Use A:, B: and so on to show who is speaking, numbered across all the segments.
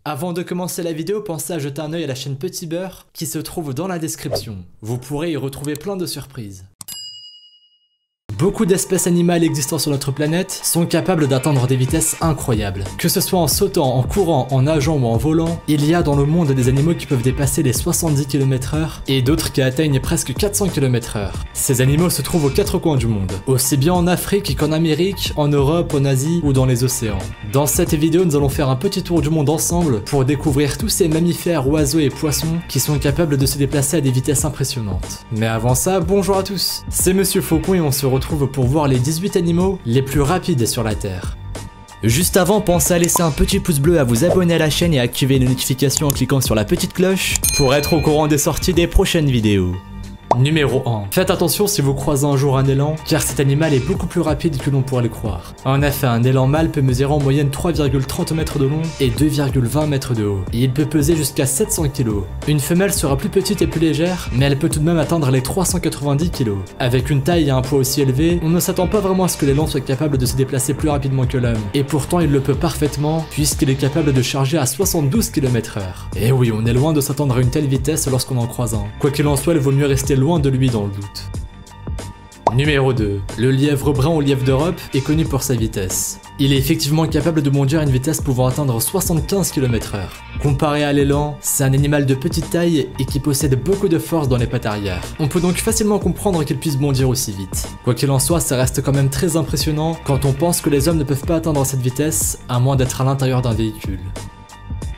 A: Avant de commencer la vidéo, pensez à jeter un œil à la chaîne Petit Beurre qui se trouve dans la description. Vous pourrez y retrouver plein de surprises. Beaucoup d'espèces animales existant sur notre planète sont capables d'atteindre des vitesses incroyables. Que ce soit en sautant, en courant, en nageant ou en volant, il y a dans le monde des animaux qui peuvent dépasser les 70 km/h et d'autres qui atteignent presque 400 km/h. Ces animaux se trouvent aux quatre coins du monde, aussi bien en Afrique qu'en Amérique, en Europe, en Asie ou dans les océans. Dans cette vidéo, nous allons faire un petit tour du monde ensemble pour découvrir tous ces mammifères, oiseaux et poissons qui sont capables de se déplacer à des vitesses impressionnantes. Mais avant ça, bonjour à tous, c'est Monsieur Faucon et on se retrouve pour voir les 18 animaux les plus rapides sur la Terre. Juste avant, pensez à laisser un petit pouce bleu, à vous abonner à la chaîne et à activer les notifications en cliquant sur la petite cloche pour être au courant des sorties des prochaines vidéos. Numéro 1. Faites attention si vous croisez un jour un élan, car cet animal est beaucoup plus rapide que l'on pourrait le croire. En effet, un élan mâle peut mesurer en moyenne 3,30 mètres de long et 2,20 mètres de haut, et il peut peser jusqu'à 700 kg. Une femelle sera plus petite et plus légère, mais elle peut tout de même atteindre les 390 kg. Avec une taille et un poids aussi élevé, on ne s'attend pas vraiment à ce que l'élan soit capable de se déplacer plus rapidement que l'homme, et pourtant il le peut parfaitement, puisqu'il est capable de charger à 72 km/h. Et oui, on est loin de s'attendre à une telle vitesse lorsqu'on en croise un. Quoi qu'il en soit, il vaut mieux rester loin de lui dans le doute. Numéro 2. Le lièvre brun ou lièvre d'Europe est connu pour sa vitesse. Il est effectivement capable de bondir à une vitesse pouvant atteindre 75 km/h. Comparé à l'élan, c'est un animal de petite taille et qui possède beaucoup de force dans les pattes arrière. On peut donc facilement comprendre qu'il puisse bondir aussi vite. Quoi qu'il en soit, ça reste quand même très impressionnant quand on pense que les hommes ne peuvent pas atteindre cette vitesse à moins d'être à l'intérieur d'un véhicule.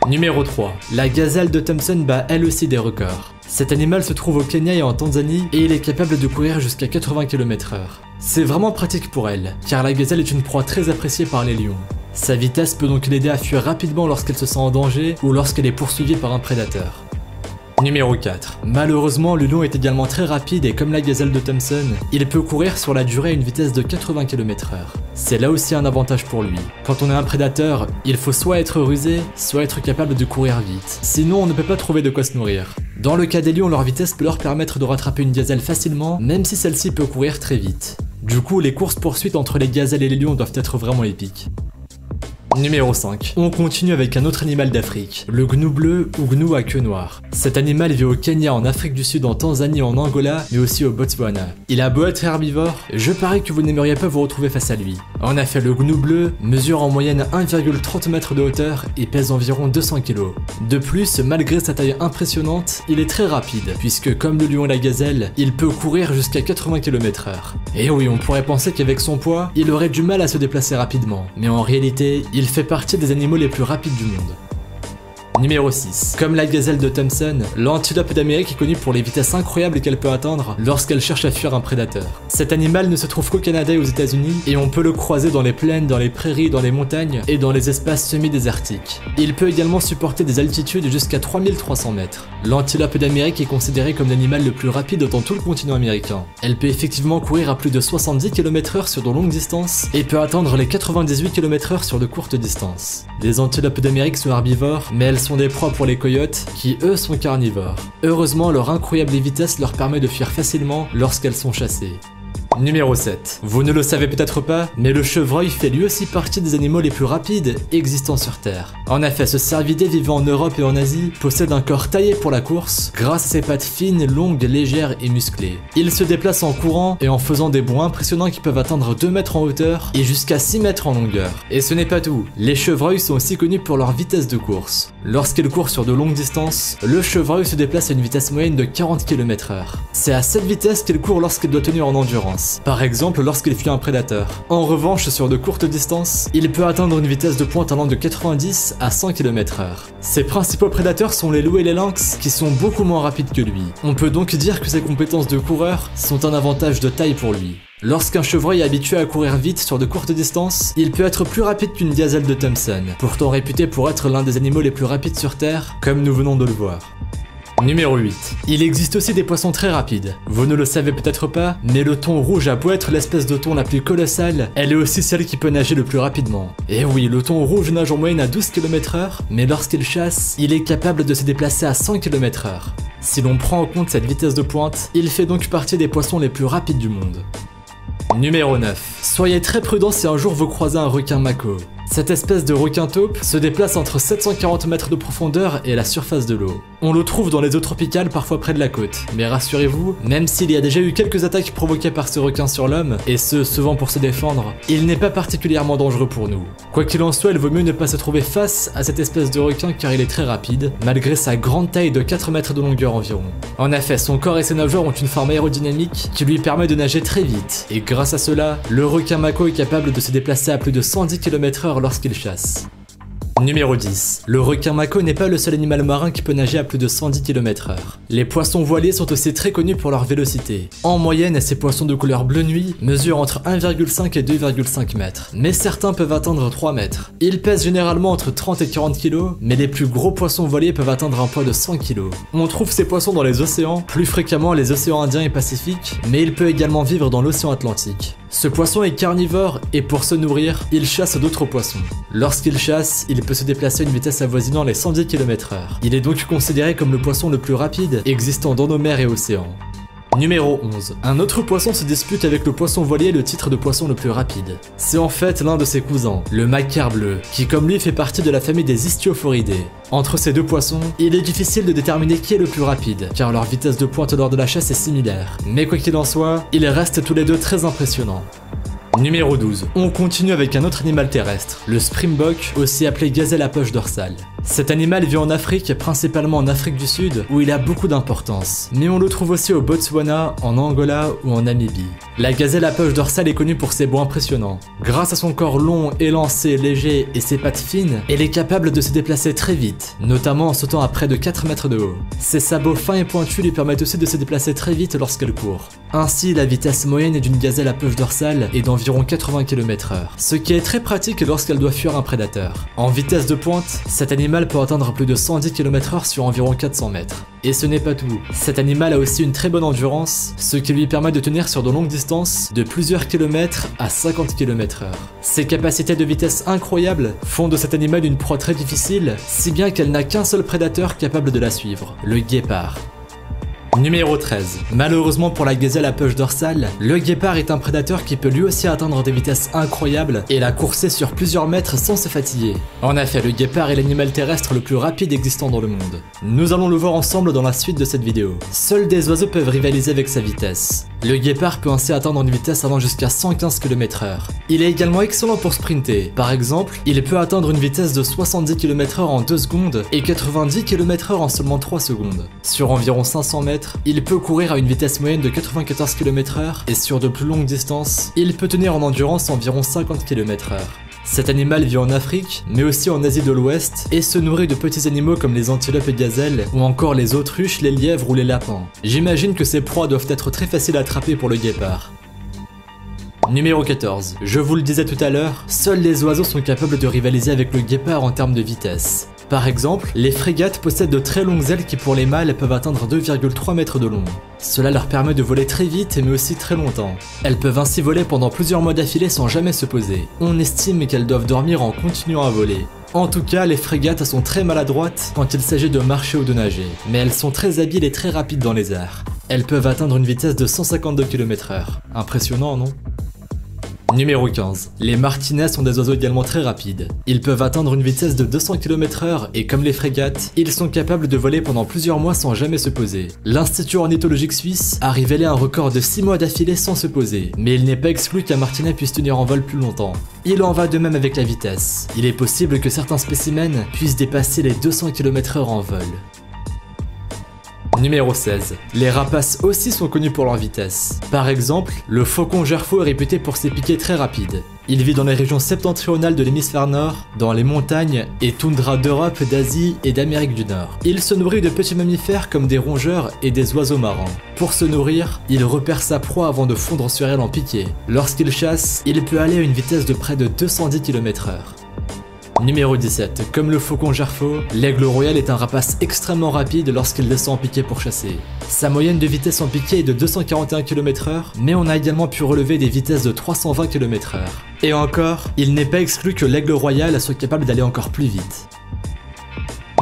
A: Numéro 3. La gazelle de Thompson bat elle aussi des records. Cet animal se trouve au Kenya et en Tanzanie et il est capable de courir jusqu'à 80 km/h. C'est vraiment pratique pour elle, car la gazelle est une proie très appréciée par les lions. Sa vitesse peut donc l'aider à fuir rapidement lorsqu'elle se sent en danger ou lorsqu'elle est poursuivie par un prédateur. Numéro 4. Malheureusement, le lion est également très rapide et comme la gazelle de Thompson, il peut courir sur la durée à une vitesse de 80 km/h. C'est là aussi un avantage pour lui. Quand on est un prédateur, il faut soit être rusé, soit être capable de courir vite. Sinon, on ne peut pas trouver de quoi se nourrir. Dans le cas des lions, leur vitesse peut leur permettre de rattraper une gazelle facilement, même si celle-ci peut courir très vite. Du coup, les courses-poursuites entre les gazelles et les lions doivent être vraiment épiques. Numéro 5. On continue avec un autre animal d'Afrique, le gnou bleu ou gnou à queue noire. Cet animal vit au Kenya, en Afrique du Sud, en Tanzanie, en Angola, mais aussi au Botswana. Il a beau être herbivore, je parie que vous n'aimeriez pas vous retrouver face à lui. En effet, le gnou bleu mesure en moyenne 1,30 mètres de hauteur et pèse environ 200 kg. De plus, malgré sa taille impressionnante, il est très rapide, puisque comme le lion et la gazelle, il peut courir jusqu'à 80 km/h. Et oui, on pourrait penser qu'avec son poids, il aurait du mal à se déplacer rapidement, mais en réalité, il fait partie des animaux les plus rapides du monde. Numéro 6. Comme la gazelle de Thompson, l'antilope d'Amérique est connue pour les vitesses incroyables qu'elle peut atteindre lorsqu'elle cherche à fuir un prédateur. Cet animal ne se trouve qu'au Canada et aux États-Unis et on peut le croiser dans les plaines, dans les prairies, dans les montagnes et dans les espaces semi-désertiques. Il peut également supporter des altitudes jusqu'à 3300 mètres. L'antilope d'Amérique est considérée comme l'animal le plus rapide dans tout le continent américain. Elle peut effectivement courir à plus de 70 km/h sur de longues distances et peut atteindre les 98 km/h sur de courtes distances. Les antilopes d'Amérique sont herbivores, mais elles sont des proies pour les coyotes, qui eux sont carnivores. Heureusement, leur incroyable vitesse leur permet de fuir facilement lorsqu'elles sont chassées. Numéro 7. Vous ne le savez peut-être pas, mais le chevreuil fait lui aussi partie des animaux les plus rapides existant sur Terre. En effet, ce cervidé vivant en Europe et en Asie possède un corps taillé pour la course grâce à ses pattes fines, longues, légères et musclées. Il se déplace en courant et en faisant des bonds impressionnants qui peuvent atteindre 2 mètres en hauteur et jusqu'à 6 mètres en longueur. Et ce n'est pas tout, les chevreuils sont aussi connus pour leur vitesse de course. Lorsqu'ils courent sur de longues distances, le chevreuil se déplace à une vitesse moyenne de 40 km/h. C'est à cette vitesse qu'il court lorsqu'il doit tenir en endurance. Par exemple lorsqu'il fuit un prédateur. En revanche, sur de courtes distances, il peut atteindre une vitesse de pointe allant de 90 à 100 km/h. Ses principaux prédateurs sont les loups et les lynx, qui sont beaucoup moins rapides que lui. On peut donc dire que ses compétences de coureur sont un avantage de taille pour lui. Lorsqu'un chevreuil est habitué à courir vite sur de courtes distances, il peut être plus rapide qu'une gazelle de Thompson, pourtant réputé pour être l'un des animaux les plus rapides sur Terre, comme nous venons de le voir. Numéro 8. Il existe aussi des poissons très rapides. Vous ne le savez peut-être pas, mais le thon rouge a beau être l'espèce de thon la plus colossale, elle est aussi celle qui peut nager le plus rapidement. Et oui, le thon rouge nage en moyenne à 12 km/h, mais lorsqu'il chasse, il est capable de se déplacer à 100 km/h. Si l'on prend en compte cette vitesse de pointe, il fait donc partie des poissons les plus rapides du monde. Numéro 9. Soyez très prudent si un jour vous croisez un requin mako. Cette espèce de requin taupe se déplace entre 740 mètres de profondeur et la surface de l'eau. On le trouve dans les eaux tropicales, parfois près de la côte. Mais rassurez-vous, même s'il y a déjà eu quelques attaques provoquées par ce requin sur l'homme, et ce souvent pour se défendre, il n'est pas particulièrement dangereux pour nous. Quoi qu'il en soit, il vaut mieux ne pas se trouver face à cette espèce de requin car il est très rapide, malgré sa grande taille de 4 mètres de longueur environ. En effet, son corps et ses nageoires ont une forme aérodynamique qui lui permet de nager très vite, et grâce à cela, le requin mako est capable de se déplacer à plus de 110 km/h lorsqu'il chasse. Numéro 10. Le requin mako n'est pas le seul animal marin qui peut nager à plus de 110 km/h. Les poissons voiliers sont aussi très connus pour leur vélocité. En moyenne, ces poissons de couleur bleu nuit mesurent entre 1,5 et 2,5 mètres, mais certains peuvent atteindre 3 mètres. Ils pèsent généralement entre 30 et 40 kg, mais les plus gros poissons voiliers peuvent atteindre un poids de 100 kg. On trouve ces poissons dans les océans, plus fréquemment les océans Indien et Pacifique, mais il peut également vivre dans l'océan Atlantique. Ce poisson est carnivore et pour se nourrir, il chasse d'autres poissons. Lorsqu'il chasse, il peut se déplacer à une vitesse avoisinant les 110 km/h. Il est donc considéré comme le poisson le plus rapide existant dans nos mers et océans. Numéro 11. Un autre poisson se dispute avec le poisson voilier le titre de poisson le plus rapide. C'est en fait l'un de ses cousins, le macaire bleu, qui comme lui fait partie de la famille des Istiophoridae. Entre ces deux poissons, il est difficile de déterminer qui est le plus rapide, car leur vitesse de pointe lors de la chasse est similaire. Mais quoi qu'il en soit, ils restent tous les deux très impressionnants. Numéro 12. On continue avec un autre animal terrestre, le springbok, aussi appelé gazelle à poche dorsale. Cet animal vit en Afrique, principalement en Afrique du Sud, où il a beaucoup d'importance. Mais on le trouve aussi au Botswana, en Angola ou en Namibie. La gazelle à poche dorsale est connue pour ses bonds impressionnants. Grâce à son corps long, élancé, léger et ses pattes fines, elle est capable de se déplacer très vite, notamment en sautant à près de 4 mètres de haut. Ses sabots fins et pointus lui permettent aussi de se déplacer très vite lorsqu'elle court. Ainsi, la vitesse moyenne d'une gazelle à poche dorsale est d'environ 80 km/h, ce qui est très pratique lorsqu'elle doit fuir un prédateur. En vitesse de pointe, cet animal peut atteindre plus de 110 km/h sur environ 400 mètres. Et ce n'est pas tout, cet animal a aussi une très bonne endurance, ce qui lui permet de tenir sur de longues distances de plusieurs kilomètres à 50 km/h. Ses capacités de vitesse incroyables font de cet animal une proie très difficile, si bien qu'elle n'a qu'un seul prédateur capable de la suivre, le guépard. Numéro 13. Malheureusement pour la gazelle à poche dorsale, le guépard est un prédateur qui peut lui aussi atteindre des vitesses incroyables et la courser sur plusieurs mètres sans se fatiguer. En effet, le guépard est l'animal terrestre le plus rapide existant dans le monde. Nous allons le voir ensemble dans la suite de cette vidéo. Seuls des oiseaux peuvent rivaliser avec sa vitesse. Le guépard peut ainsi atteindre une vitesse allant jusqu'à 115 km/h. Il est également excellent pour sprinter. Par exemple, il peut atteindre une vitesse de 70 km/h en 2 secondes et 90 km/h en seulement 3 secondes. Sur environ 500 mètres, il peut courir à une vitesse moyenne de 94 km/h et sur de plus longues distances, il peut tenir en endurance environ 50 km/h. Cet animal vit en Afrique, mais aussi en Asie de l'Ouest, et se nourrit de petits animaux comme les antilopes et gazelles, ou encore les autruches, les lièvres ou les lapins. J'imagine que ces proies doivent être très faciles à attraper pour le guépard. Numéro 14. Je vous le disais tout à l'heure, seuls les oiseaux sont capables de rivaliser avec le guépard en termes de vitesse. Par exemple, les frégates possèdent de très longues ailes qui pour les mâles peuvent atteindre 2,3 mètres de long. Cela leur permet de voler très vite mais aussi très longtemps. Elles peuvent ainsi voler pendant plusieurs mois d'affilée sans jamais se poser. On estime qu'elles doivent dormir en continuant à voler. En tout cas, les frégates sont très maladroites quand il s'agit de marcher ou de nager, mais elles sont très habiles et très rapides dans les airs. Elles peuvent atteindre une vitesse de 152 km/h. Impressionnant, non ? Numéro 15. Les martinets sont des oiseaux également très rapides. Ils peuvent atteindre une vitesse de 200 km/h et comme les frégates, ils sont capables de voler pendant plusieurs mois sans jamais se poser. L'Institut ornithologique suisse a révélé un record de 6 mois d'affilée sans se poser, mais il n'est pas exclu qu'un martinet puisse tenir en vol plus longtemps. Il en va de même avec la vitesse. Il est possible que certains spécimens puissent dépasser les 200 km/h en vol. Numéro 16. Les rapaces aussi sont connus pour leur vitesse. Par exemple, le faucon gerfaut est réputé pour ses piquets très rapides. Il vit dans les régions septentrionales de l'hémisphère nord, dans les montagnes et toundras d'Europe, d'Asie et d'Amérique du Nord. Il se nourrit de petits mammifères comme des rongeurs et des oiseaux marins. Pour se nourrir, il repère sa proie avant de fondre sur elle en piqué. Lorsqu'il chasse, il peut aller à une vitesse de près de 210 km/h. Numéro 17. Comme le faucon gerfaut, l'aigle royal est un rapace extrêmement rapide lorsqu'il descend en piqué pour chasser. Sa moyenne de vitesse en piqué est de 241 km/h, mais on a également pu relever des vitesses de 320 km/h. Et encore, il n'est pas exclu que l'aigle royal soit capable d'aller encore plus vite.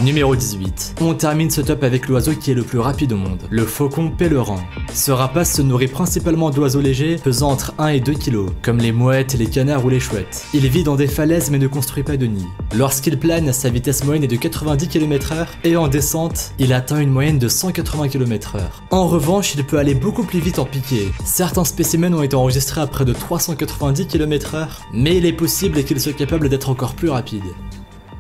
A: Numéro 18. On termine ce top avec l'oiseau qui est le plus rapide au monde, le faucon pèlerin. Ce rapace se nourrit principalement d'oiseaux légers pesant entre 1 et 2 kg, comme les mouettes, les canards ou les chouettes. Il vit dans des falaises mais ne construit pas de nid. Lorsqu'il plane, sa vitesse moyenne est de 90 km/h et en descente, il atteint une moyenne de 180 km/h. En revanche, il peut aller beaucoup plus vite en piqué. Certains spécimens ont été enregistrés à près de 390 km/h, mais il est possible qu'il soit capable d'être encore plus rapide.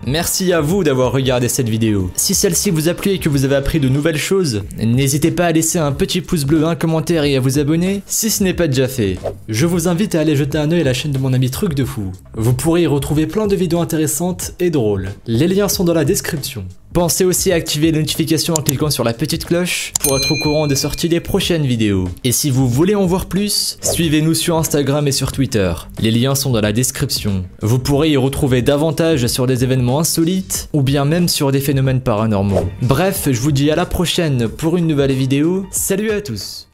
A: Merci à vous d'avoir regardé cette vidéo. Si celle-ci vous a plu et que vous avez appris de nouvelles choses, n'hésitez pas à laisser un petit pouce bleu, un commentaire et à vous abonner si ce n'est pas déjà fait. Je vous invite à aller jeter un œil à la chaîne de mon ami Truc de Fou. Vous pourrez y retrouver plein de vidéos intéressantes et drôles. Les liens sont dans la description. Pensez aussi à activer les notifications en cliquant sur la petite cloche pour être au courant des sorties des prochaines vidéos. Et si vous voulez en voir plus, suivez-nous sur Instagram et sur Twitter. Les liens sont dans la description. Vous pourrez y retrouver davantage sur des événements insolites ou bien même sur des phénomènes paranormaux. Bref, je vous dis à la prochaine pour une nouvelle vidéo. Salut à tous!